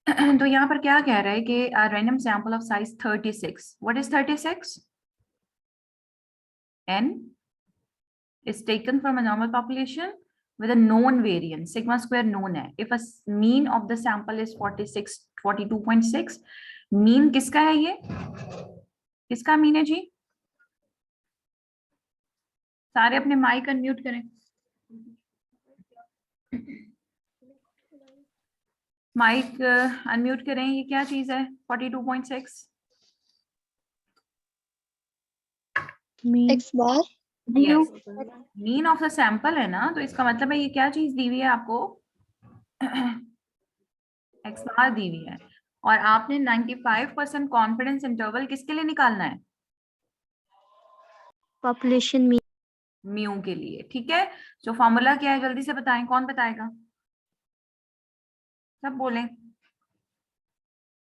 तो यहाँ पर क्या कह रहा है कि random sample of size 36. What is 36? n is taken from a normal population with a known variance. Sigma square known है. If a mean of the sample is 46, 42.6, mean किसका है ये? किसका मीन है जी? सारे अपने माइक अनम्यूट करें. Mic unmute करें. ये क्या चीज है 42.6? X bar mean of the sample है ना, तो इसका मतलब है ये क्या चीज दी हुई है आपको? एक्स बार दी हुई है. और आपने 95% कॉन्फिडेंस इंटरवल किसके लिए निकालना है? पॉपुलेशन में म्यू के लिए. ठीक है. जो फॉर्मूला क्या है जल्दी से बताएं. कौन बताएगा? सब बोलें.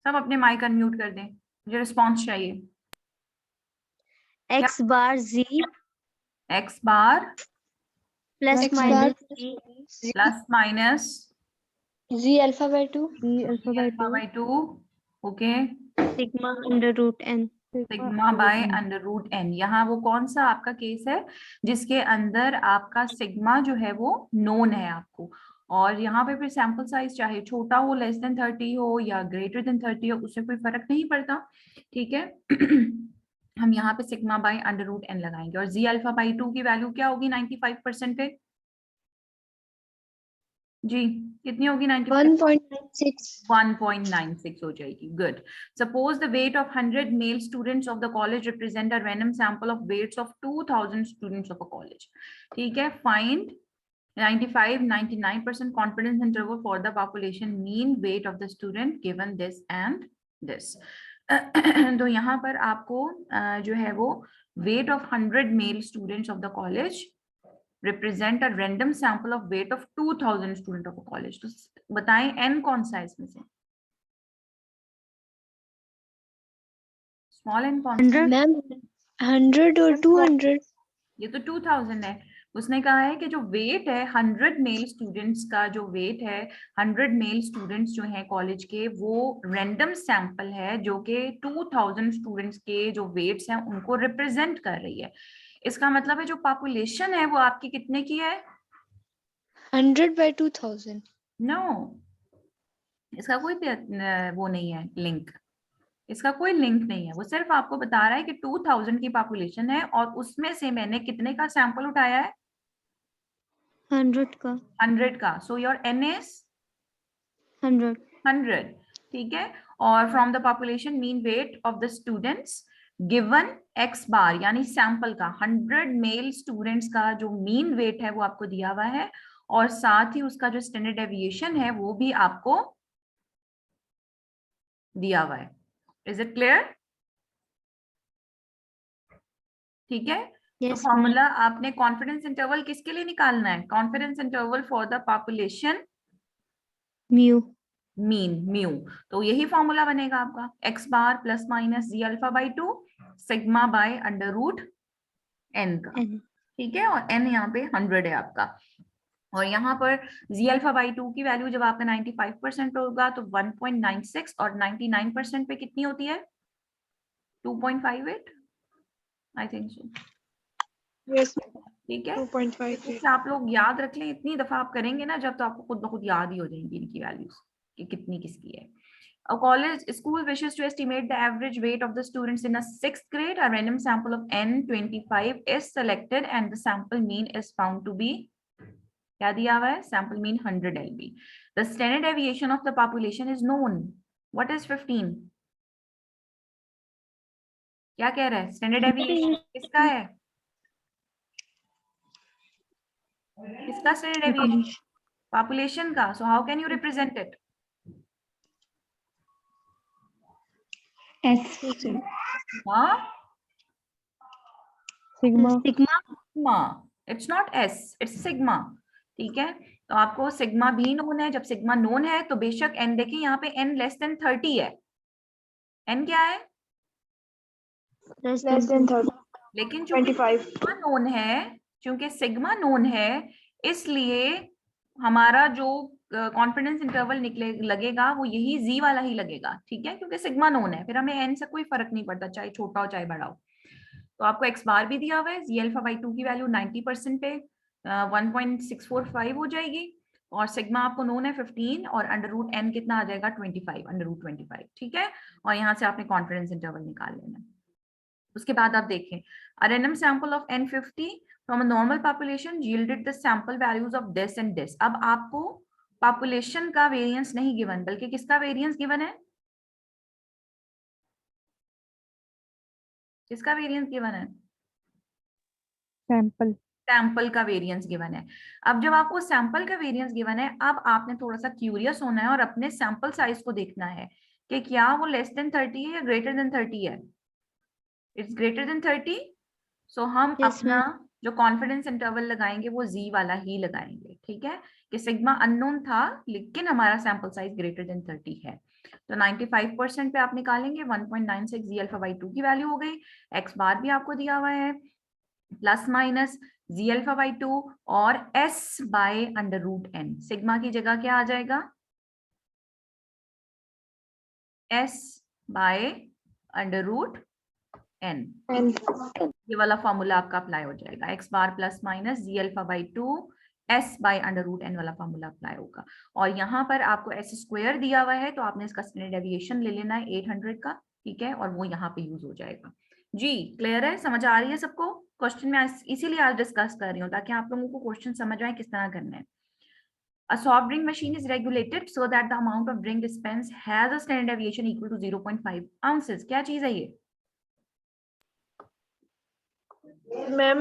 सब अपने माइक अनम्यूट कर दें. मुझे रिस्पॉन्स चाहिए. X bar z x bar plus minus z plus minus z alpha by 2 alpha by 2. Okay. Sigma under root n sigma by under root n. यहाँ वो कौन सा आपका केस है जिसके अंदर आपका सिग्मा जो है वो नोन है आपको, और यहाँ पे फिर सैंपल साइज चाहे छोटा हो, लेस देन 30 हो या ग्रेटर देन 30 हो, उससे कोई फर्क नहीं पड़ता. ठीक है. हम यहाँ पे sigma by under root n लगाएंगे. और जी अल्फा बाई 2 की वैल्यू क्या होगी 95% पे? जी कितनी होगी? 1.96 1.96 हो जाएगी. Good. Suppose the weight of 100 male students of the college represent a random sample of weights of 2000 students of a college. ठीक है. Find 95-99% confidence interval for the population mean weight of the student given this and this. तो यहाँ पर आपको जो है वो weight of 100 male students of the college represent a random sample of weight of 2000 student of a college. तो बताएं n कौन सा है इसमें से? स्मॉल n कौन सा? मैम 100 और 200 ये तो 2000 है. उसने कहा है कि जो वेट है 100 मेल स्टूडेंट्स का, जो वेट है 100 मेल स्टूडेंट्स जो हैं कॉलेज के, वो रैंडम सैंपल है जो कि 2000 स्टूडेंट्स के जो वेट्स हैं उनको रिप्रेजेंट कर रही है. इसका मतलब है जो पॉपुलेशन है वो आपकी कितने की है? 100 by 2000 नो. इसका कोई वो नहीं है लिंक. इसका कोई लिंक नहीं है. वो सिर्फ आपको बता रहा है कि 2000 की पॉपुलेशन है और उसमें से मैंने कितने का सैंपल उठाया है? 100 का 100 का. सो योर n is 100 ठीक है. और from the population mean weight of the students given x बार, यानी सैंपल का 100 मेल स्टूडेंट्स का जो मीन वेट है वो आपको दिया हुआ है, और साथ ही उसका जो स्टैंडर्ड डेविएशन है वो भी आपको दिया हुआ है. Is it clear? ठीक है. तो yes फॉर्मूला आपने कॉन्फिडेंस इंटरवल किसके लिए निकालना है? Confidence interval for the population mu mean mu. तो यही फॉर्मूला बनेगा आपका x bar plus minus z alpha by 2 sigma by under root n का. ठीक है. और एन यहाँ पे 100 है आपका. और यहाँ पर जी अल्फा बाई 2 की वैल्यू जब आपका 95% होगा तो 1.96, और 99% पे कितनी होती है? 2.58 आई थिंक सो. ठीक है. 2.5 आप लोग याद रख लें. इतनी दफा आप करेंगे ना जब, तो आपको खुद ब खुद याद ही हो जाएंगी इनकी वैल्यूज कि कितनी किसकी है. A college school wishes to estimate the average weight of the students in a 6th grade. A random sample of N25 is selected and the sample mean is found to be, क्या दिया हुआ है? Sample mean 100 lb. The standard deviation of the population is known. What is 15? क्या कह रहा है? Standard deviation किसका है? किसका standard deviation? Population का. So how can you represent it? S हाँ? sigma sigma. It's not S, it's sigma. ठीक है. तो आपको सिग्मा भी नोन है. जब सिग्मा नोन है तो बेशक एन, देखिए यहाँ पे एन लेस देन 30 है. एन क्या है? less than 30 लेकिन चूंकि 25 सिग्मा नोन है, चूंकि सिग्मा नोन है, इसलिए हमारा जो कॉन्फिडेंस इंटरवल निकले लगेगा वो यही जी वाला ही लगेगा, ठीक है, क्योंकि सिग्मा नोन है, फिर हमें एन से कोई फर्क नहीं पड़ता, चाहे छोटा हो चाहे बड़ा हो। तो आपको एक्स बार भी दिया हुआ है, जी अल्फा बाई 2 की वैल्यू 90% पे 1.645 हो जाएगी, और सिग्मा आपको नोन है 15, और अंडर रूट एन कितना आ जाएगा 25, अंडर रूट 25, ठीक है। और यहाँ से आपने कॉन्फिडेंस इंटरवल निकाल लेना है। उसके बाद आप देखें, a random sample of n50 from a normal population yielded the sample values of this and this। अब आपको पॉपुलेशन का वेरिएंस नहीं गिवन, बल्कि किसका वेरिएंस गिवन है, किसका वेरिएंस गिवन है, सैंपल। सैंपल का वेरिएंस गिवन है। अब जब आपको सैंपल का वेरिएंस गिवन है, अब आपने थोड़ा सा क्यूरियस होना है और अपने सैंपल साइज को देखना है कि क्या वो लेस देन 30 है या ग्रेटर देन 30 है। इट्स ग्रेटर देन 30, सो हम Yes, अपना ma'am. जो कॉन्फिडेंस इंटरवल लगाएंगे वो जी वाला ही लगाएंगे, ठीक है, कि सिग्मा अननोन था लेकिन हमारा सैंपल साइज ग्रेटर देन 30 है। तो 95% पे आप निकालेंगे, 1.96 जी अल्फा बाई 2 की वैल्यू हो गई। एक्स बार भी आपको दिया हुआ है, plus minus z alpha by 2 और s by under root n. Sigma की जगह क्या आ जाएगा, s by under root n. ये वाला फॉर्मूला आपका अप्लाई हो जाएगा, x bar plus minus z alpha by 2 s by under root n वाला फॉर्मूला अप्लाई होगा। और यहाँ पर आपको एस स्क्वायर दिया हुआ है, तो आपने इसका स्टैंडर्ड डेविएशन ले लेना है 800 का, ठीक है, और वो यहाँ पे यूज हो जाएगा। जी क्लियर है, समझ आ रही है सबको। क्वेश्चन में इसीलिए आज डिस्कस कर रही हूँ ताकि आप लोगों को क्वेश्चन समझ आए किस तरह करना है। A soft drink machine is regulated so that the amount of drink dispensed has a standard deviation equal to 0.5 ounces। क्या चीज है ये, ma'am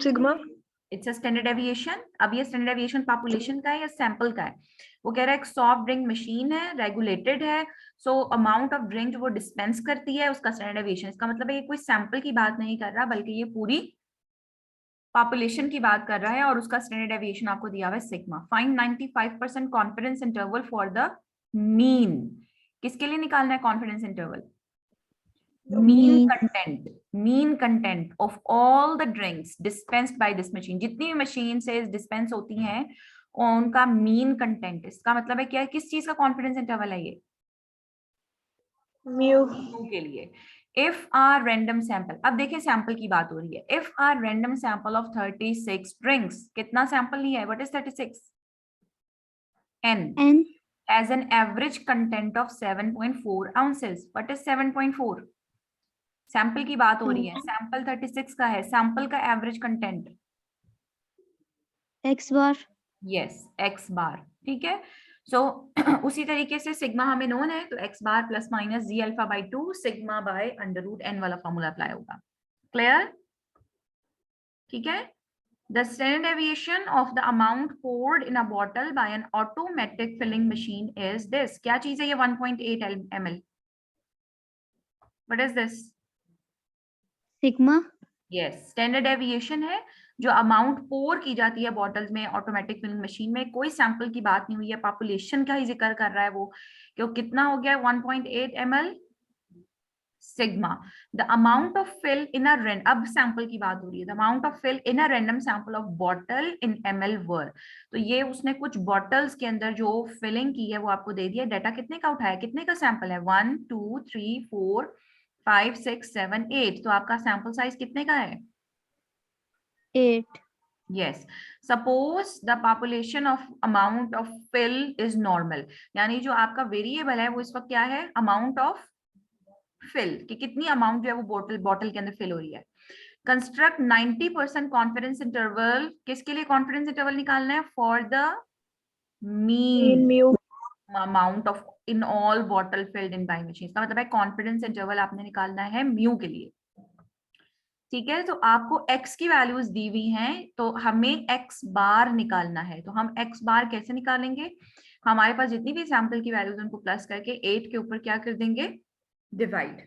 sigma. It's a standard deviation. अब ये स्टैंडर्ड डेविएशन पॉपुलेशन का है या सैंपल का है, वो कह रहा है एक सॉफ्ट ड्रिंक मशीन है, रेगुलेटेड है, सो अमाउंट ऑफ ड्रिंक जो वो डिस्पेंस करती है उसका स्टैंडर्ड डेविएशन। इसका मतलब है ये कोई सैंपल की बात नहीं कर रहा, बल्कि ये पूरी पॉपुलेशन की बात कर रहा है, और उसका स्टैंडर्ड डेविएशन आपको दिया हुआ है sigma. Find 95% confidence interval for the mean. किसके लिए निकालना है confidence interval, mean content of all the drinks dispensed by this machine. जितनी भी मशीन से डिस्पेंस होती हैं उनका मीन कंटेंट। इसका मतलब है क्या है, किस चीज का कॉन्फिडेंस इंटरवल है ये, म्यू के लिए। इफ आर रैंडम सैंपल, अब देखें सैंपल की बात हो रही है, if are random sample of 36 drinks, कितना सैंपल लिया है, what is 36, n as an average content of 7.4 ounces, what is 7.4, sample की बात हो रही है, सैंपल 36 का है, सैंपल का average content X bar. Yes x bar, ठीक है। सो उसी तरीके से सिग्मा हमें नोन है, तो x bar plus minus z alpha by 2 sigma by under root n वाला फॉर्मूला अप्लाई होगा। क्लियर, ठीक है। The standard deviation of the amount poured in a bottle by an automatic filling machine is this। क्या चीज है ये 1.8 ml, what is this, Sigma. Yes standard deviation है जो अमाउंट पोर की जाती है बॉटल्स में ऑटोमेटिक फिलिंग मशीन में। कोई सैंपल की बात नहीं हुई है, पॉपुलेशन का ही जिक्र कर रहा है वो, कि वो कितना हो गया 1.8 ml sigma. The amount of fill in a random, अब सैंपल की बात हो रही है, the amount of fill in a random sample of bottle in ml वर। तो ये उसने कुछ बॉटल्स के अंदर जो फिलिंग की है वो आपको दे दिया। डाटा कितने का उठाया, कितने का सैंपल है, 1 2 3 4 5 6 7 8, तो आपका सैंपल साइज कितने का है, 8. yes। suppose the population of amount of fill is normal, यानी जो आपका वेरिएबल है वो इस वक्त क्या है, अमाउंट ऑफ फिल, कि कितनी अमाउंट जो है वो बॉटल के अंदर फिल हो रही है। कंस्ट्रक्ट 90% कॉन्फिडेंस इंटरवल, किसके लिए कॉन्फिडेंस इंटरवल निकालना है, for the mean mu amount of in all bottle filled in by machine. का मतलब है कॉन्फिडेंस इंटरवल आपने निकालना है म्यू के लिए, ठीक है। तो आपको x की वैल्यूज दी हुई हैं, तो हमें x बार निकालना है। तो हम x बार कैसे निकालेंगे, हमारे पास जितनी भी सैंपल की वैल्यूज उनको प्लस करके 8 के ऊपर क्या कर देंगे, डिवाइड,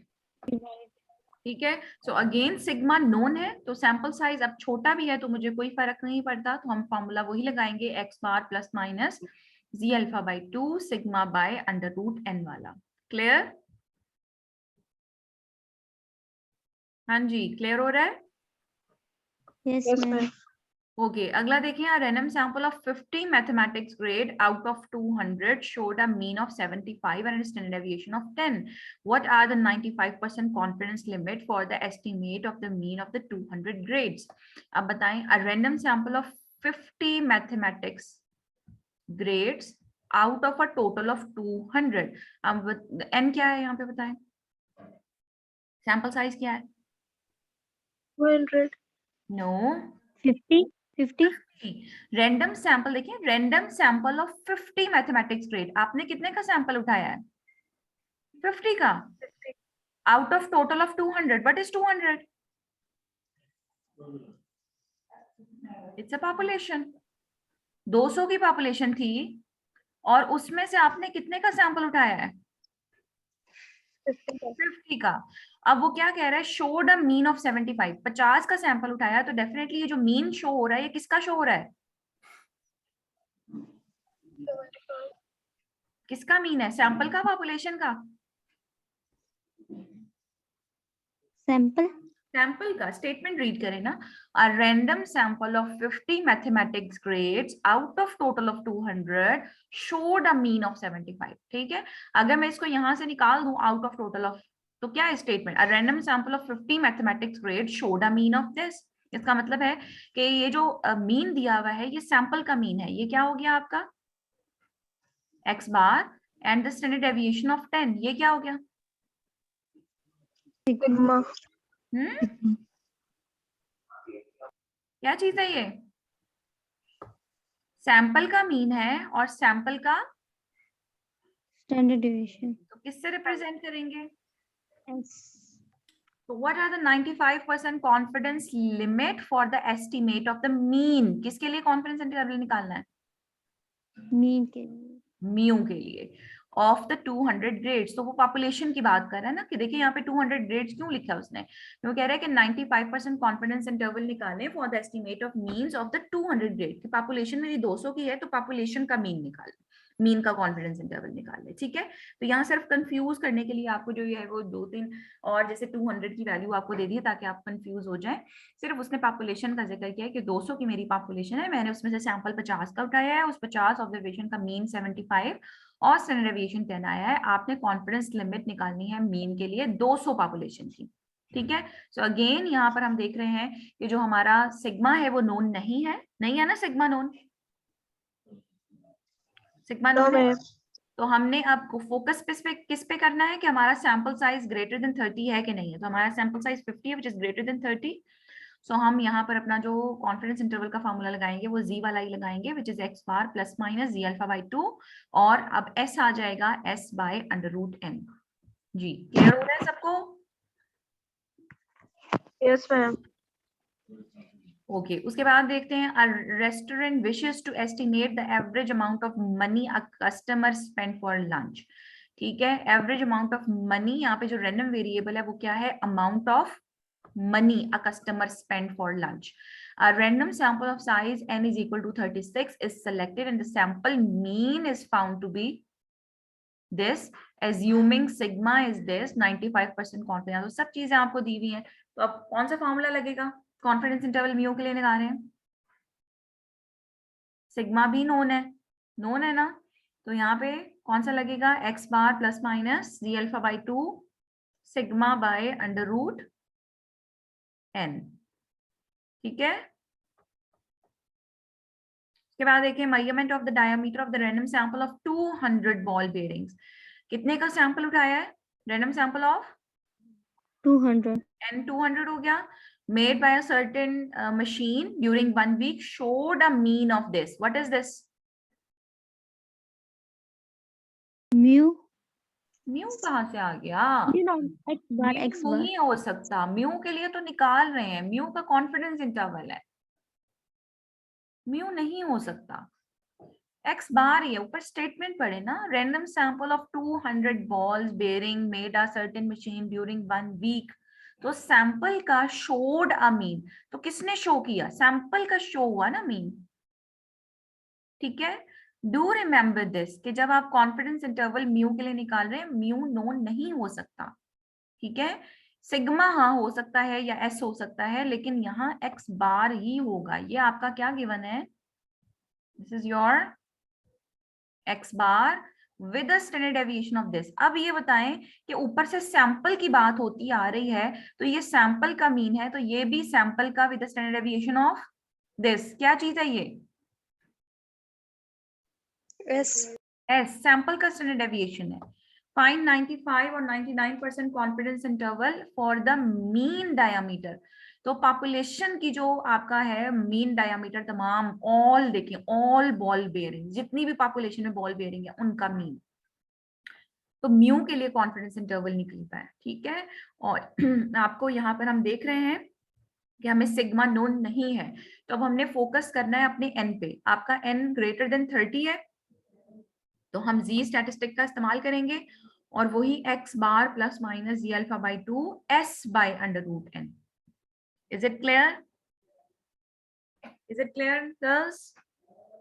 ठीक है। सो अगेन सिग्मा नोन है, तो सैंपल साइज अब छोटा भी है तो मुझे कोई फर्क नहीं पड़ता, तो हम फॉर्मूला वही लगाएंगे, x bar plus minus z alpha by 2 sigma by under root n वाला। क्लियर, हाँ जी क्लियर हो रहा है। Yes, yes ma'am. Ma'am. Okay अगला देखिए, a random sample of 50 mathematics grade out of 200 showed a mean of 75 and a standard deviation of 10. What are the 95% confidence limit for the estimate of the mean of the 200 grades? अब बताएं, a random sample of 50 mathematics grades out of a total of 200. अब n क्या है यहाँ पे बताएं, sample size क्या है? 200. नो 50 रैंडम सैंपल देखिए, random sample of 50 mathematics grade, आपने कितने का सैंपल उठाया है? 50 का, out of total of 200. What is 200? It's a population. 200 की पॉपुलेशन थी और उसमें से आपने कितने का सैंपल उठाया है? 50 का. अब वो क्या कह रहा है, शोड अ मीन ऑफ 75. 50 का सैंपल उठाया तो डेफिनेटली ये जो मीन शो हो रहा है ये किसका शो हो रहा है? किसका मीन है, सैंपल का, पॉपुलेशन का? सैंपल सैंपल का. स्टेटमेंट रीड करें ना, a random sample of 50 mathematics grades out of total of 200 showed a mean of 75. ठीक है, अगर मैं इसको यहां से निकाल दूं आउट ऑफ टोटल ऑफ, तो क्या है statement? a random sample of 50 mathematics grades showed a mean of this. इसका मतलब है कि ये जो मीन दिया हुआ है ये सैंपल का मीन है. ये क्या हो गया आपका? x bar and the standard deviation of 10. ये क्या हो गया? Sigma. क्या चीज है ये? सैंपल का मीन है और सैंपल का स्टैंडर्ड डेविएशन. तो किससे रिप्रेजेंट करेंगे? S. So what are the 95% confidence limit for the estimate of the mean? किसके लिए कॉन्फिडेंस इंटरवल निकालना है? मीन के लिए. म्यू के लिए ऑफ द 200 ग्रेड्स. तो वो पॉपुलेशन की बात कर रहा है ना, कि देखिए यहाँ पे 200 ग्रेड्स क्यों लिखा है उसने? वो कह रहा है कि 95% कॉन्फिडेंस इंटरवल निकालें for the estimate of means of the 200 grade. की पॉपुलेशन मेरी 200 की है तो पॉपुलेशन का मीन निकाल, मीन का कॉन्फिडेंस इंटरवल निकाल ले. ठीक है, तो यहाँ सिर्फ कंफ्यूज करने के लिए आपको जो ये है वो 2-3 और जैसे 200 की वैल्यू आपको दे दी है ताकि आप कंफ्यूज हो जाए. सिर्फ उसने पॉपुलेशन का जिक्र किया है कि 200 की मेरी पॉपुलेशन है, मैंने उसमें से सैंपल 50 का उठाया है, उस 50 ऑब्जर्वेशन का मीन 75 और स्टैंडर्ड डेविएशन 10 आया है. आपने कॉन्फिडेंस लिमिट निकालनी है मीन के लिए 200 पॉपुलेशन की. ठीक है, सो अगेन यहाँ पर हम देख रहे हैं कि जो हमारा सिग्मा है वो नोन नहीं है. नहीं है ना सिग्मा नोन? सिग्मा नोन है. तो हमने अब फोकस किस पे करना है कि हमारा सैंपल साइज ग्रेटर देन 30 है कि नहीं है. तो हमारा सैंपल साइज 50 है विच इज ग्रेटर देन 30. सो हम यहाँ पर अपना जो कॉन्फिडेंस इंटरवल का फॉर्मूला लगाएंगे वो जी वाला ही लगाएंगे which is x bar plus minus z alpha by 2 और अब s आ जाएगा s by under root n. जी क्लियर हो रहा है सबको? Yes, ma'am. ओके उसके बाद देखते हैं, a restaurant wishes to estimate the average amount of money a customer spent for lunch. ठीक है, एवरेज अमाउंट ऑफ मनी, यहाँ पे जो रैंडम वेरिएबल है वो क्या है? Amount of money a customer spent for lunch. A random sample of size n is equal to 36 is selected and the sample mean is found to be this, assuming sigma is this, 95% confidence. तो सब चीजें आपको दी हुई हैं. तो अब कौन सा फॉर्मूला लगेगा कॉन्फिडेंस इंटरवल म्यू के लिए निकाल रहे हैं? सिग्मा भी नोन है ना, तो यहाँ पे कौन सा लगेगा? x bar plus minus z alpha by 2 sigma by under root n. ठीक है, इसके बाद देखिए measurement of the diameter of the random sample of 200 ball bearings. कितने का सैंपल उठाया है? Random sample of 200. n 200 हो गया. Made by a certain machine during 1 week showed a mean of this. What is this? Mu. Mu कहाँ से आ गया? x बार mu x बार. नहीं हो सकता, म्यू के लिए तो निकाल रहे हैं, म्यू का कॉन्फिडेंस इंटरवल है, म्यू नहीं हो सकता. x बार ये ऊपर स्टेटमेंट पढ़े ना, random sample of 200 balls bearing made a certain machine during 1 week. तो सैंपल का शोड अ मीन, तो किसने शो किया? सैंपल का शो हुआ ना मीन. ठीक है, डू रिमेम्बर दिस कि जब आप कॉन्फिडेंस इंटरवल म्यू के लिए निकाल रहे हैं म्यू नोन नहीं हो सकता. ठीक है, सिग्मा हाँ हो सकता है या एस हो सकता है, लेकिन यहाँ एक्स बार ही होगा। ये आपका क्या गिवन है, this is your x bar with the standard deviation of this. अब ये बताएं कि ऊपर से सैंपल की बात होती आ रही है, तो ये सैंपल का मीन है, तो ये भी सैंपल का with the standard deviation of this. क्या चीज है ये, एस सैंपल का स्टैंडर्ड डेविएशन है। फाइंड 95 और 99% confidence interval for the mean diameter. तो पॉपुलेशन की जो आपका है मीन डायमीटर, तमाम ऑल देखिए, ऑल बॉल बेयरिंग, जितनी भी पॉपुलेशन में बॉल बेयरिंग है उनका मीन, तो म्यू के लिए कॉन्फिडेंस इंटरवल निकलता है। ठीक है, और आपको यहाँ पर हम देख रहे हैं कि हमें सिग्मा नोन नहीं है, तो अब हमने फोकस करना है अपने एन पे। आपका एन ग्रेटर देन 30 है, तो हम जी स्टैटिस्टिक का इस्तेमाल करेंगे और वही x bar plus minus z alpha by 2 s by under root n. Is it clear, is it clear girls?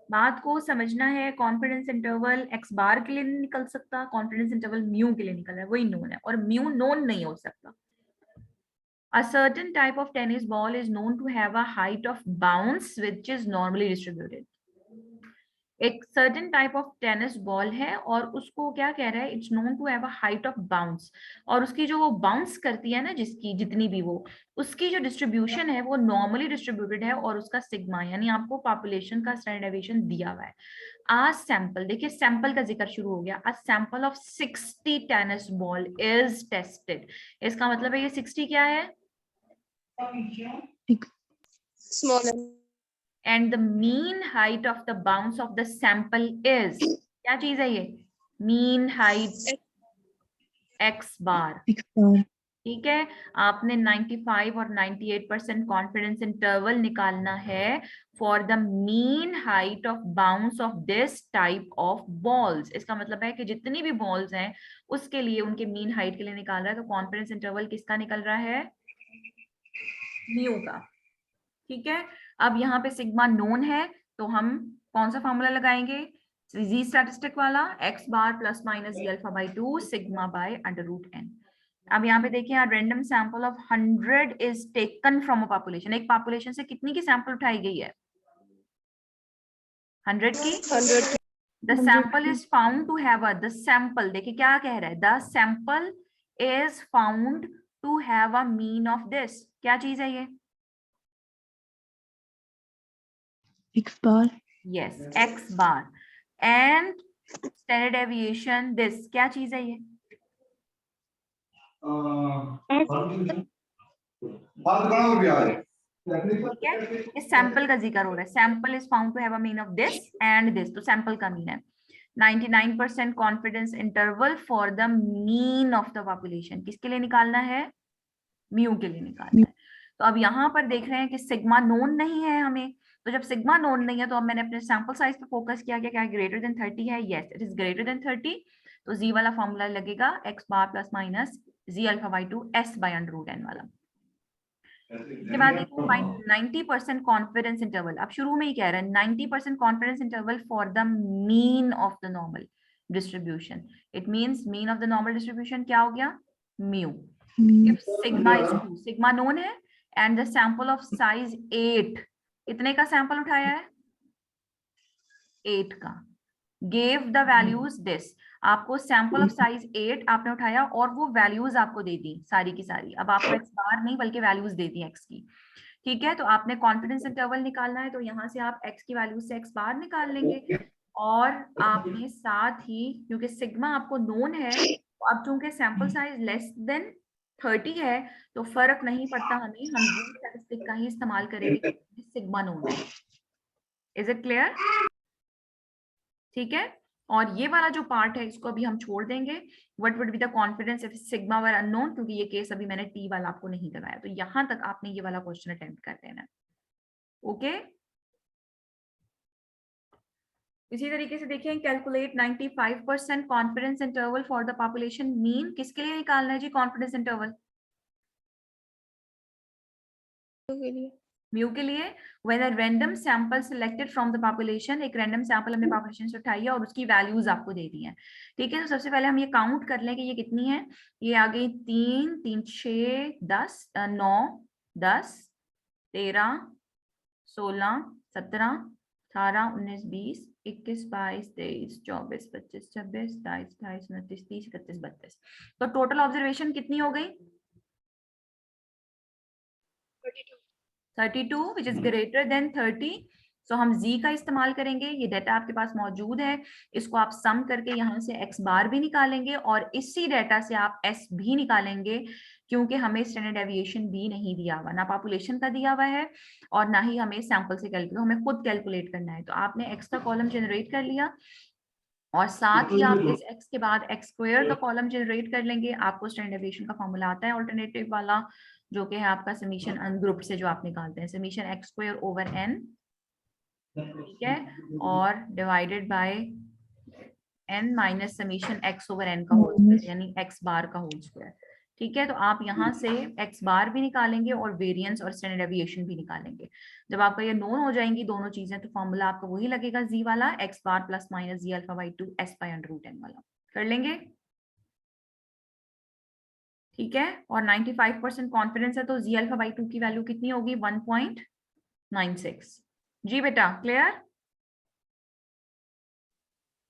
बात को समझना है। कॉन्फिडेंस इंटरवल एक्स बार के लिए नहीं निकल सकता, कॉन्फिडेंस इंटरवल म्यू के लिए निकल रहा है, वही नोन है, और म्यू नोन नहीं हो सकता। A certain type of tennis ball is known to have a height of bounce which is normally distributed. एक certain type of tennis ball है और उसको क्या कह रहा है, it's known to have a height of bounce, और उसकी जो वो बाउंस करती है ना, जिसकी जितनी भी वो, उसकी जो डिस्ट्रीब्यूशन है वो नॉर्मली डिस्ट्रीब्यूटेड है, और उसका सिग्मा यानी आपको पॉपुलेशन का स्टैंडर्ड डेविएशन दिया हुआ है। आ सैंपल, देखिए सैंपल का जिक्र शुरू हो गया, a sample of 60 tennis ball is tested. इसका मतलब है ये 60 क्या है, small and the mean height of the bounce of the sample is, क्या चीज है ये, mean height x बार। ठीक है, आपने 95 और 98% कॉन्फिडेंस इंटरवल निकालना है for the mean height of bounce off this type of balls. इसका मतलब है कि जितनी भी बॉल्स हैं उसके लिए उनके मीन हाइट के लिए निकाल रहा है, तो कॉन्फिडेंस इंटरवल किसका निकल रहा है, म्यू का। ठीक है, अब यहाँ पे सिग्मा नोन है, तो हम कौन सा फॉर्मूला लगाएंगे, जी स्टैटिस्टिक वाला, x bar plus minus z alpha by 2 sigma by under root n. अब यहाँ पे देखिए, random sample of 100 is taken from a population. एक पॉपुलेशन से कितनी की सैंपल उठाई गई है, 100 की। 100 the sample is found to have the sample, देखिए क्या कह रहा है, the sample is found to have a mean of this. क्या चीज है ये, X bar. yes x bar and standard deviation this, क्या चीज है ये, ठीक है, इस सैंपल का जिक्र हो रहा है, sample is found to have a mean of this and this, तो सैंपल का मीन है। 99% confidence interval for the mean of the population, किसके लिए निकालना है, म्यू के लिए निकालना है। तो अब यहाँ पर देख रहे हैं कि सिग्मा नोन नहीं है हमें, तो जब सिग्मा नोन नहीं है तो अब मैंने अपने सैंपल साइज पे फोकस किया गया, क्या ग्रेटर देन 30 है, yes it is greater than 30, तो जी वाला फॉर्मूला लगेगा x bar plus minus z alpha by 2 s by under root n वाला। इसके बाद 90% कॉन्फिडेंस इंटरवल, अब शुरू में ही कह रहे हैं 90% confidence interval for the mean of the normal distribution, it means mean of the normal distribution क्या हो गया, mu. If sigma is 2, sigma known है and the sample of size 8, कितने का सैंपल उठाया है, 8 का, gave the values this, आपको सैंपल ऑफ साइज 8 आपने उठाया और वो वैल्यूज आपको दे दी सारी की सारी, अब आपको एक्स बार नहीं बल्कि वैल्यूज दे दी एक्स की। ठीक है, तो आपने कॉन्फिडेंस इंटरवल निकालना है, तो यहाँ से आप एक्स की वैल्यू से एक्स बार निकाल लेंगे, और आपने साथ ही क्योंकि सिग्मा आपको नोन है, तो अब चूंकि सैंपल साइज लेस देन 30 है तो फर्क नहीं पड़ता हमें, हम जी स्टैटिस्टिक का ही इस्तेमाल करेंगे, सिग्मा नोन है। इज इट क्लियर, ठीक है, और ये वाला जो पार्ट है इसको अभी हम छोड़ देंगे, what would be the confidence if sigma were unknown, क्योंकि ये केस अभी मैंने टी वाला आपको नहीं कराया, तो यहां तक आपने ये वाला क्वेश्चन अटेम्प्ट कर लेना है। ओके, इसी तरीके से देखिए, calculate 95% confidence interval for the population mean, किसके लिए निकालना है जी कॉन्फिडेंस इंटरवल, के लिए म्यू के लिए when a random sample selected from the population, एक रैंडम सैंपल हमने पॉपुलेशन से उठाई है और उसकी वैल्यूज आपको दे दी है। ठीक है, तो सबसे पहले हम ये काउंट कर लें कि ये कितनी है। ये आ गई 3 3 6 10 9 10 13 16 17 18 19 20 21 22 23 24 25 26 27 28 29 30 31 32। तो टोटल ऑब्जर्वेशन कितनी हो गई? 32 विच इज ग्रेटर देन 30। सो हम z का इस्तेमाल करेंगे। ये डाटा आपके पास मौजूद है, इसको आप सम करके यहाँ से x बार भी निकालेंगे और इसी डाटा से आप s भी निकालेंगे, क्योंकि हमें स्टैंडर्ड डेविएशन भी नहीं दिया हुआ, ना पॉपुलेशन का दिया हुआ है और ना ही हमें सैंपल से कैलकुलेट, हमें खुद कैलकुलेट करना है। तो आपने x का कॉलम जनरेट कर लिया और साथ ही आप इस x के बाद x स्क्वायर का कॉलम जनरेट कर लेंगे। आपको स्टैंडर्ड डेविएशन का फॉर्मूला आता है ऑल्टरनेटिव वाला, जो कि है आपका समीशन अनग्रुप्ड से जो आप निकालते हैं, summation x square over n, ठीक है, और divided by n minus summation x over n का होल स्क्वायर, यानी x बार का होल स्क्वायर। ठीक है, तो आप यहाँ से x बार भी निकालेंगे और वेरिएंस और स्टैंडर्ड डेविएशन भी निकालेंगे। जब आपका ये नोन हो जाएंगी दोनों चीजें, तो फॉर्मूला आपका वही लगेगा z वाला, x bar plus minus z alpha by 2 s by under root n वाला। कर लेंगे, ठीक है, और 95% कॉन्फिडेंस है, तो जी अल्फा बाई 2 की वैल्यू कितनी होगी? 1.96। जी बेटा, क्लियर?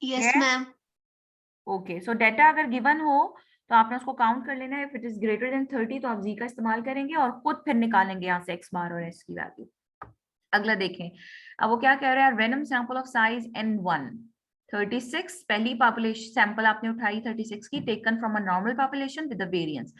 Yes, ma'am. ओके, सो डाटा अगर गिवन हो तो आपने उसको काउंट कर लेना है। If it is greater than 30 तो आप जी का इस्तेमाल करेंगे और खुद फिर निकालेंगे यहाँ से x बार और s की वैल्यू। अगला देखें, अब वो क्या कह रहा है, random sample of size n1 36, पहली पॉपुलेशन सैंपल आपने उठाई 36 की, taken from a normal population with the variance.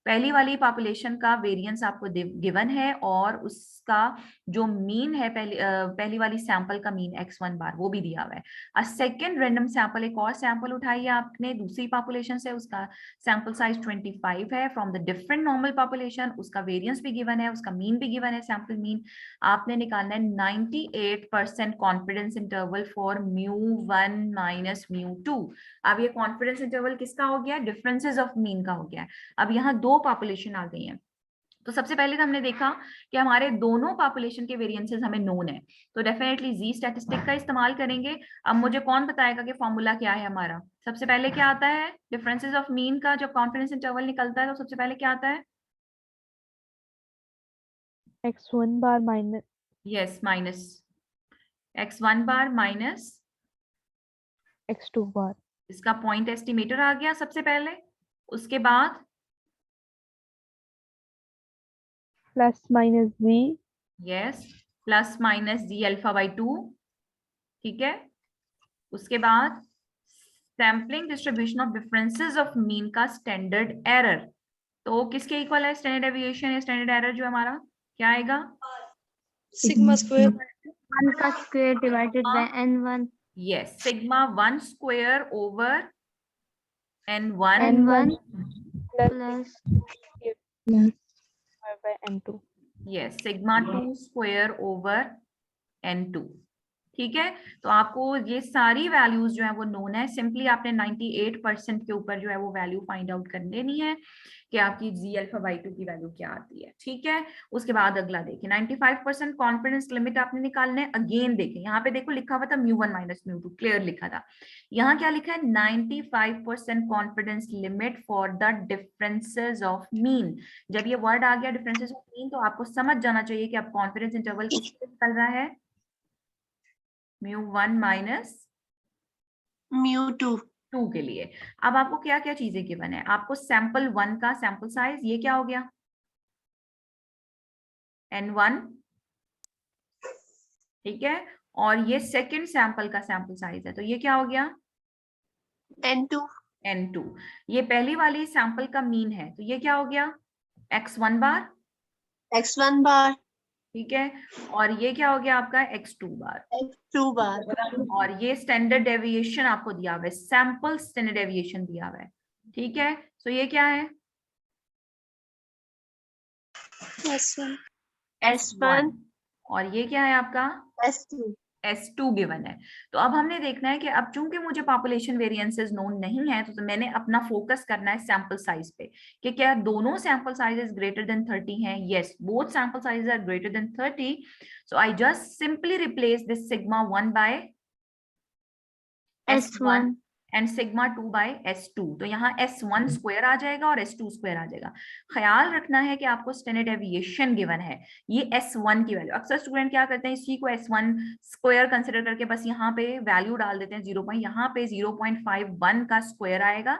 पहली वाली पॉपुलेशन का वेरिएंस आपको गिवन है और उसका जो मीन है, पहली वाली सैंपल का मीन x1 बार वो भी दिया हुआ है। अ सेकंड रैंडम सैंपल, एक और सैंपल उठाई है आपने दूसरी पॉपुलेशन से, उसका सैंपल साइज 25 है from the different normal population, उसका वेरिएंस भी गिवन है, उसका मीन भी गिवन है, सैंपल मीन आपने निकालना है 98% कॉन्फिडेंस इंटरवल फॉर μ1 माइनस μ2। अब ये कॉन्फिडेंस इंटरवल किसका हो गया? डिफरेंसेस ऑफ मीन का हो गया है। अब यहाँ दो पॉपुलेशन आ गई हैं, तो सबसे पहले तो हमने देखा कि हमारे दोनों पॉपुलेशन के वेरिएंसेस हमें नोन है, तो डेफिनेटली जी स्टैटिस्टिक का इस्तेमाल करेंगे। अब मुझे कौन बताएगा कि फॉर्मूला क्या है हमारा? सबसे पहले क्या आता है? डिफरेंसेस ऑफ मीन का जब कॉन्फिडेंस इंटरवल निकलता है तो सबसे पहले क्या आता है? x1 bar minus yes, minus x1 bar minus x2 bar, इसका पॉइंट एस्टिमेटर आ गया सबसे पहले, उसके बाद plus minus z, yes plus minus z alpha by 2, ठीक है, उसके बाद sampling distribution of differences of mean का स्टैंडर्ड एरर। तो किसके इक्वल है स्टैंडर्ड डेविएशन या स्टैंडर्ड एरर जो हमारा क्या आएगा? Sigma square. 1 का square divided by n1 yes, sigma 1 square over n1 n1 plus plus by n2। Yes, sigma 2 square over n2। ठीक है, तो आपको ये सारी वैल्यूज जो है वो नोन है, सिंपली आपने 98% के ऊपर जो है वो वैल्यू फाइंड आउट कर लेनी है कि आपकी जी अल्फा बाई 2 की वैल्यू क्या आती है। ठीक है, उसके बाद अगला देखिए, 95% कॉन्फिडेंस लिमिट आपने निकालने। अगेन देखें, यहाँ पे देखो लिखा हुआ था μ1 माइनस μ2, क्लियर लिखा था। यहाँ क्या लिखा है? 95% confidence limit for the differences of mean. जब ये वर्ड आ गया डिफरेंसेस ऑफ मीन, तो आपको समझ जाना चाहिए कि अब कॉन्फिडेंस इंटरवल किससे निकल रहा है? μ1 माइनस μ2. 2 के लिए। अब आपको क्या क्या चीजें गिवन है? आपको सैंपल 1 का सैंपल साइज, ये क्या हो गया? n1, ठीक है, और ये सेकंड सैंपल का सैंपल साइज है, तो ये क्या हो गया? n2. n2। ये पहली वाली सैंपल का मीन है, तो ये क्या हो गया? x1 बार, x1 bar. ठीक है, और ये क्या हो गया आपका? x2 बार। x2 bar. और ये स्टैंडर्ड डेविएशन आपको दिया हुआ है, सैंपल स्टैंडर्ड डेविएशन दिया हुआ है। ठीक है, सो ये क्या है? s1. S1। और ये क्या है आपका? s2. S2 गिवन है। तो अब हमने देखना है कि अब चूंकि मुझे पॉपुलेशन वेरिएंसेस नोन नहीं है तो मैंने अपना फोकस करना है सैंपल साइज पे कि क्या दोनों सैंपल साइजेस ग्रेटर देन 30 हैं। Yes, both sample sizes are greater than 30, so I just simply replace this sigma 1 by S1 and sigma 2 by S2। तो यहाँ S1 स्क्वायर आ जाएगा और S2 स्क्वायर आ जाएगा। ख्याल रखना है कि आपको स्टैंडर्ड डेविएशन गिवन है, ये S1 की वैल्यू। अक्सर स्टूडेंट क्या करते हैं, इसी को S1 स्क्वायर कंसिडर करके बस यहाँ पे वैल्यू डाल देते हैं 0. यहाँ पे 0.51 का स्क्वायर आएगा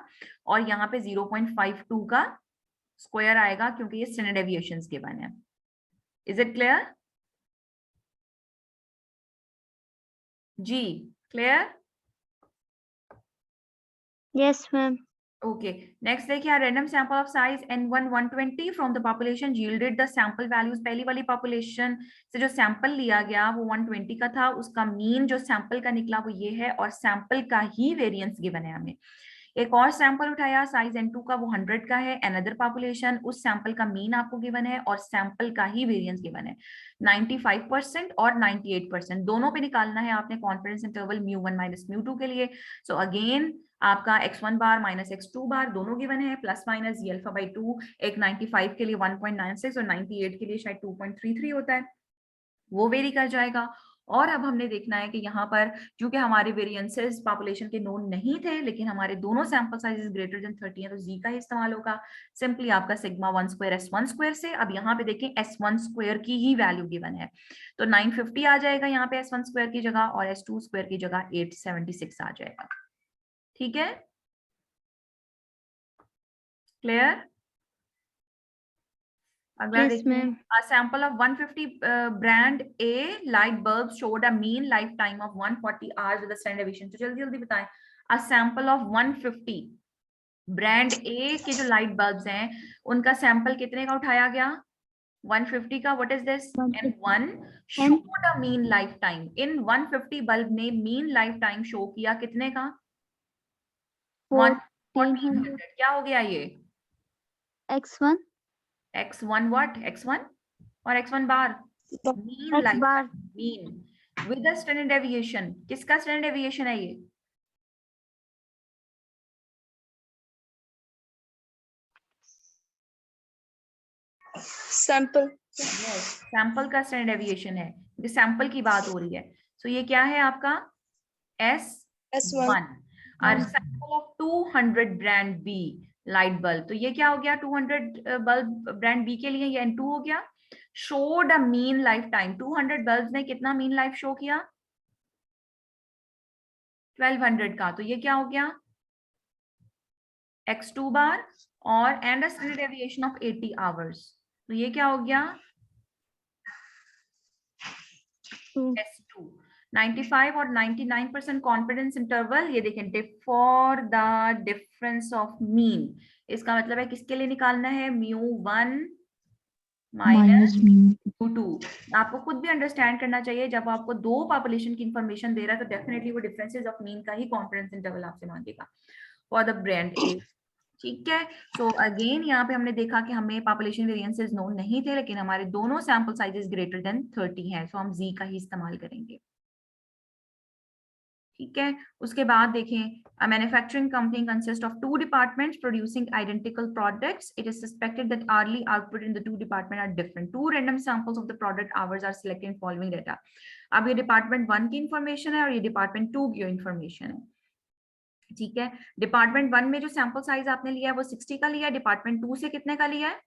और यहाँ पे 0.52 का स्क्वायर आएगा क्योंकि ये स्टैंडर्ड डेविएशंस गिवन है। Is it clear? जी clear? Yes, ma'am. Okay, next देखिए random sample of size N1 120 from the population yielded the sample values। पहली वाली population से जो sample लिया गया वो 120 का था, उसका mean जो sample का निकला वो ये है और sample का ही variance given है हमें। एक और सैंपल उठाया साइज N2 का, वो 100 का है, अनदर पॉपुलेशन, उस सैंपल का मीन आपको गिवन है और सैंपल का ही वेरिएंस गिवन है। 95% और 98% दोनों पे निकालना है आपने कॉन्फिडेंस इंटरवल μ1 माइनस μ2 के लिए। सो अगेन आपका x1 बार माइनस x2 बार दोनों गिवन है, प्लस माइनस ये अल्फा बाई 2, एक 95 के लिए 1.96 और 98 के लिए शायद 2.33 होता है, वो वेरी कर जाएगा। और अब हमने देखना है कि यहाँ पर क्योंकि हमारे वेरिएंसेस पॉपुलेशन के नोन नहीं थे लेकिन हमारे दोनों सैंपल साइजेस ग्रेटर देन 30 है तो जी का ही इस्तेमाल होगा। सिंपली आपका सिग्मा 1 स्क्वायर S1 स्क्वायर से, अब यहाँ पे देखें S1 स्क्वायर की ही वैल्यू गिवन है तो 950 आ जाएगा यहाँ पे S1 स्क्वायर की जगह और S2 स्क्वायर की जगह 876 आ जाएगा। ठीक है, क्लियर? अगला Yes, देखिए, ma'am. a sample of 150 brand A light bulbs showed a mean lifetime of 140 hours with a standard deviation। तो जल्दी जल्दी बताएं, a sample of 150 brand A के जो लाइट बल्ब्स हैं उनका सैंपल कितने का उठाया गया? 150 का। What is this? N1 showed a mean lifetime। In 150 bulb ने मीन लाइफ टाइम शो किया कितने का? 1400। क्या हो गया ये? X1 X1 what? X1 और X1 bar mean life bar. Mean with standard deviation. किसका स्टैंडर्ड डेविएशन है ये? सैंपल। सैंपल का स्टैंडर्ड डेविएशन है क्योंकि सैंपल की बात हो रही है। सो ये क्या है आपका? S1 और sample of 200 brand B light bulb. तो ये क्या हो गया? 200 बल्ब ब्रांड B के लिए ये N2 हो गया। Showed a mean life time, 200 bulb ने कितना मीन लाइफ शो किया? 1200 का। तो ये क्या हो गया? X2 बार और and a standard deviation of 80 hours. तो ये क्या हो गया? S2। 95 और 99% कॉन्फिडेंस इंटरवल, ये देखें for the difference of mean, इसका मतलब है किसके लिए निकालना है? μ1 माइनस μ2। आपको खुद भी अंडरस्टैंड करना चाहिए, जब आपको दो पॉपुलेशन की इंफॉर्मेशन दे रहा है तो डेफिनेटली वो डिफरेंसेस ऑफ मीन का ही कॉन्फिडेंस इंटरवल आपसे मांगेगा फॉर द ब्रांड ए। ठीक है, सो अगेन यहाँ पे हमने देखा कि हमें पॉपुलेशन वेरिएंसेस नोन नहीं थे लेकिन हमारे दोनों सैंपल साइजेस ग्रेटर देन 30 हैं, सो हम जी का ही इस्तेमाल करेंगे। ठीक है, उसके बाद देखें, a manufacturing company consists of two departments producing identical products. It is suspected that hourly output in the two departments are different. Two random samples of the product hours are selected in following data. अब ये department 1 की information है और ये department 2 की information है। ठीक है, डिपार्टमेंट 1 में जो सैंपल साइज आपने लिया है वो 60 का लिया है, डिपार्टमेंट 2 से कितने का लिया है?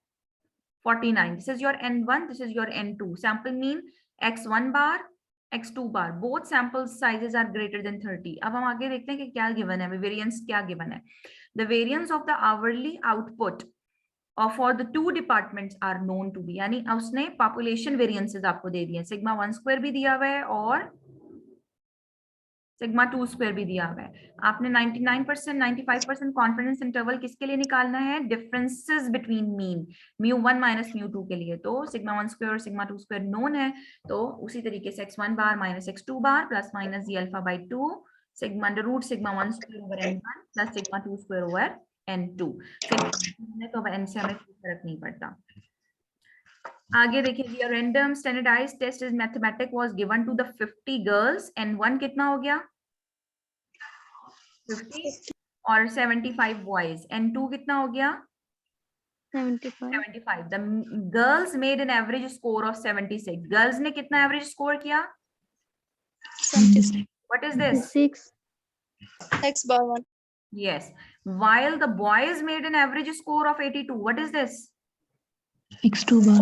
49। This is your N1, this is your N2। Sample mean X1 bar X2 bar, both sample sizes are greater than 30। अब हम आगे देखते हैं कि क्या गिवन है, वेरिएंस क्या गिवन है। The variance of the hourly output और for the two departments are known to be, यानी उसने पॉपुलेशन वेरिएंसेस आपको दे दिए, सिग्मा 1 स्क्वायर भी दिया हुआ है और सिग्मा 2 स्क्वायर भी दिया हुआ है। आपने 99% 95% कॉन्फिडेंस इंटरवल किसके लिए निकालना है? डिफरेंसेस बिटवीन मीन, μ1 माइनस μ2 के लिए। तो सिग्मा 1 स्क्वायर और सिग्मा 2 स्क्वायर नोन है, तो उसी तरीके से x1 bar minus x2 bar plus minus ये alpha by 2 sigma under root sigma 1 square over n1 plus sigma 2 square over n2। तो अब n से हमें कोई फर्क नहीं पड़ता। आगे देखिए, random standardized test is mathematic was given to the 50 girls and 1 कितना हो गया 50 और 75 बॉयज एंड 2 कितना हो गया 75. 75. The girls made an average score of 76. Girls ने कितना एवरेज स्कोर किया? 76. What is this? 6. X bar 1. Yes. While the boys made an average score of 82. What is this? X2 bar.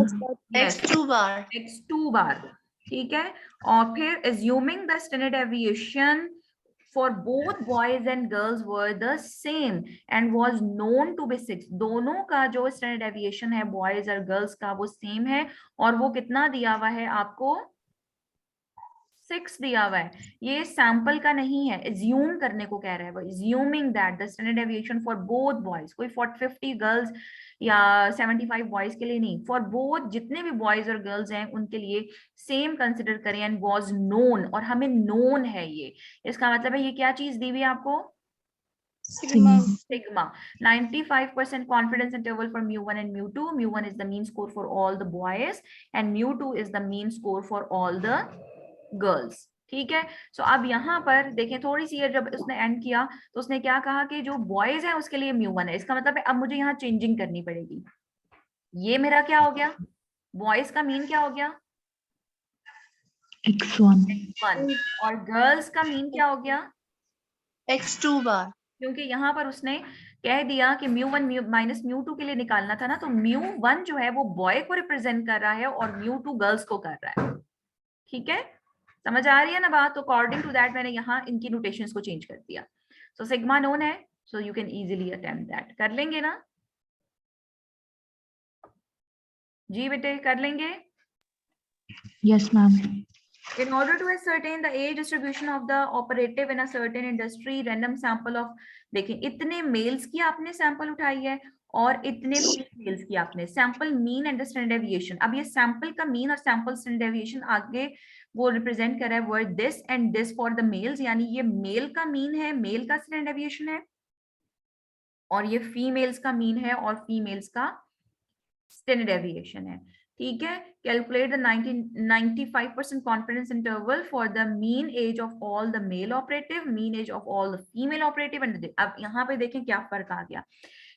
Yes. X2 bar. X2 bar. ठीक है, और फिर assuming the standard deviation for both boys and girls were the same and was known to be 6. दोनों का जो standard deviation है boys और girls का वो same है और वो कितना दिया हुआ है आपको 6 दिया हुआ है. ये सैंपल का नहीं है, एज्यूम करने को कह रहा है वो, assuming that the standard deviation for both boys, कोई 50 गर्ल्स या 75 बॉयज के लिए नहीं, फॉर बोथ जितने भी बॉयज और गर्ल्स हैं उनके लिए सेम कंसिडर करें एंड वाज नोन, और हमें नोन है ये, इसका मतलब है ये क्या चीज दी हुई है आपको? Sigma. Sigma. 95% confidence interval for mu1 and mu2. mu1 is the mean score for all the boys and mu2 is the mean score for all the girls. ठीक है, सो अब यहाँ पर देखें थोड़ी सी, जब उसने एंड किया तो उसने क्या कहा कि जो बॉयज है उसके लिए mu1 है, इसका मतलब है अब मुझे यहाँ चेंजिंग करनी पड़ेगी. ये मेरा क्या हो गया? बॉयज का मीन क्या हो गया? X1. 1. और गर्ल्स का मीन क्या हो गया? X2 bar. क्योंकि यहाँ पर उसने कह दिया कि mu1 माइनस mu2 के लिए निकालना था ना, तो mu1 जो है वो बॉय को रिप्रेजेंट कर रहा है और mu2 गर्ल्स को कर रहा है. ठीक है, समझ आ रही है ना बात? तो अकॉर्डिंग टू दैट मैंने यहाँ इनकी नोटेशंस को चेंज कर दिया. सो सिग्मा नोन है, so you can easily attempt that. कर लेंगे ना जी बेटे, कर लेंगे? Yes, ma'am. In order to ascertain the age distribution of the operative in a certain industry, random sample of, देखिए इतने मेल्स की आपने सैंपल उठाई है और इतने फीमेल्स की आपने sample mean and standard deviation. अब ये सैंपल का मीन और सैंपल स्टैंडर्ड डेविएशन आगे वो रिप्रेजेंट कर रहा है word this and this for the mails, यानी ये मेल का मीन है, मेल का स्टैंडर्ड डेविएशन है, और ये फीमेल्स का मीन है और फीमेल्स का स्टैंडर्ड डेविएशन है. ठीक है, calculate the 95% confidence interval for the mean age of all the male operative, mean age of all the female operative. And अब यहाँ पे देखें क्या फर्क आ गया.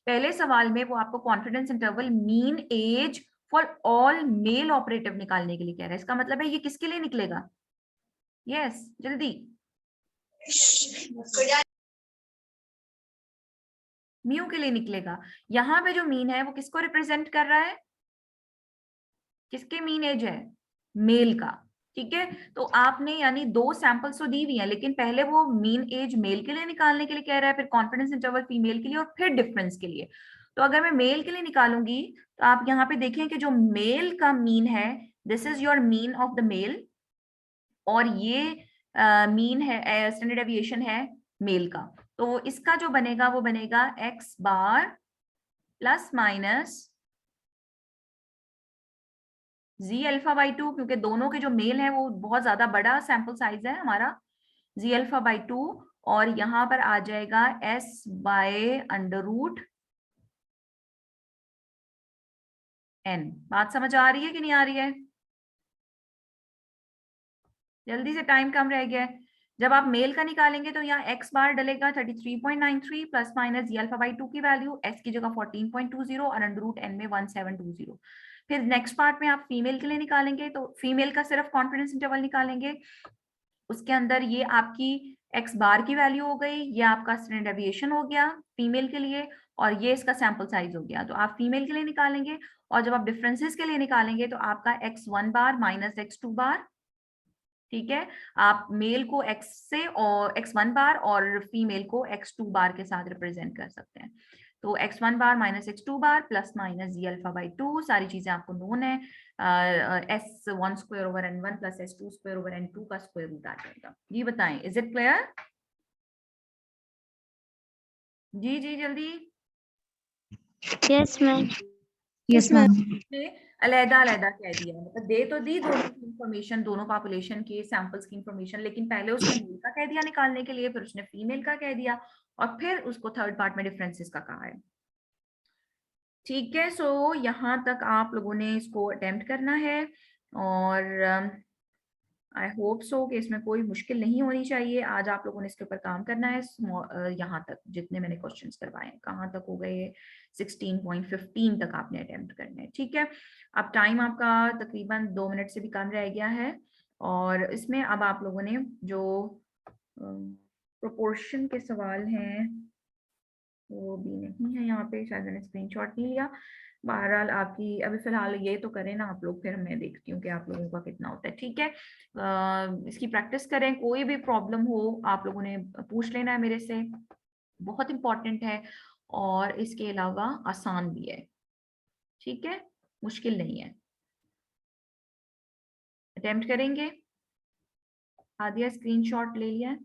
पहले सवाल में वो आपको confidence interval mean age for all male operative निकालने के लिए कह रहा है, इसका मतलब है ये किसके लिए निकलेगा? यस, जल्दी. म्यू के लिए निकलेगा. यहाँ पे जो मीन है वो किसको रिप्रेजेंट कर रहा है? किसके मीन एज है? मेल का. ठीक है, तो आपने यानी 2 सैंपल्स तो दी हुई हैं, लेकिन पहले वो मीन एज मेल के लिए निकालने के लिए कह रहा है, फिर कॉन्फिडेंस इंटरवल फीमेल के लिए और फिर डिफरेंस के लिए. तो अगर मैं मेल के लिए निकालूंगी तो आप यहाँ पे देखें कि जो मेल का मीन है, this is your mean of the male, और ये मीन है, स्टैंडर्ड डेविएशन है मेल का. तो इसका जो बनेगा वो बनेगा x bar plus minus z alpha by 2, क्योंकि दोनों के जो मेल है वो बहुत ज्यादा बड़ा सैंपल साइज है हमारा, जी अल्फा बाई 2, और यहाँ पर आ जाएगा s by under root n. बात समझ आ रही है कि नहीं आ रही है? जल्दी से, टाइम कम रह गया है. जब आप मेल का निकालेंगे तो यहाँ x बार डलेगा 33.93 plus minus z alpha by 2 की वैल्यू, s की जगह 14.20 और अंडर रूट n में 1720. फिर नेक्स्ट पार्ट में आप फीमेल के लिए निकालेंगे तो फीमेल का सिर्फ कॉन्फिडेंस इंटरवल निकालेंगे, उसके अंदर ये आपकी x बार की वैल्यू हो गई, ये आपका स्टैंडर्ड डेविएशन हो गया फीमेल के लिए, और ये इसका सैंपल साइज हो गया. तो आप फीमेल के लिए निकालेंगे, और जब आप डिफरेंसेस के लिए निकालेंगे तो आपका x1 बार माइनस x2 बार. ठीक है, आप मेल को x से और x1 बार और फीमेल को x2 बार के साथ रिप्रेजेंट कर सकते हैं. तो x1 bar minus x2 bar plus minus z alpha by 2, सारी चीजें आपको नोन है. s1 square over n1 plus s2 square over n2 का स्क्वायर रूट आ जाएगा. जी बताएं, इज इट क्लियर? जी जी जल्दी. Yes, ma'am. Yes, ma'am. अलहदा अलहदा कह दिया, मतलब दे तो दी दोनों की इंफॉर्मेशन, दोनों पॉपुलेशन के सैंपल्स की इंफॉर्मेशन, लेकिन पहले उसने मेल का कह दिया निकालने के लिए, फिर उसने फीमेल का कह दिया, और फिर उसको थर्ड पार्ट में डिफरेंसेस का कहा है. ठीक है, सो यहाँ तक आप लोगों ने इसको अटेम्प्ट करना है और आई होप सो कि इसमें कोई मुश्किल नहीं होनी चाहिए। आज आप लोगों ने इसके ऊपर काम करना है। यहाँ तक जितने मैंने क्वेश्चंस करवाए हैं, कहाँ तक हो गए, 16.15 तक आपने अटेम्प्ट करना है। ठीक है, अब टाइम आपका तकरीबन 2 मिनट से भी कम रह गया है और इसमें अब आप लोगों ने जो प्रोपोर्शन के सवाल हैं वो भी नहीं है यहाँ पे, शायद मैंने स्क्रीनशॉट नहीं लिया। बहरहाल आपकी अभी फिलहाल ये तो करें ना आप लोग, फिर मैं देखती हूँ कि आप लोगों का कितना होता है। ठीक है, इसकी प्रैक्टिस करें। कोई भी प्रॉब्लम हो आप लोगों ने पूछ लेना है मेरे से, बहुत इंपॉर्टेंट है और इसके अलावा आसान भी है। ठीक है, मुश्किल नहीं है। अटेम्प्ट करेंगे। आदिया स्क्रीनशॉट ले लिया है।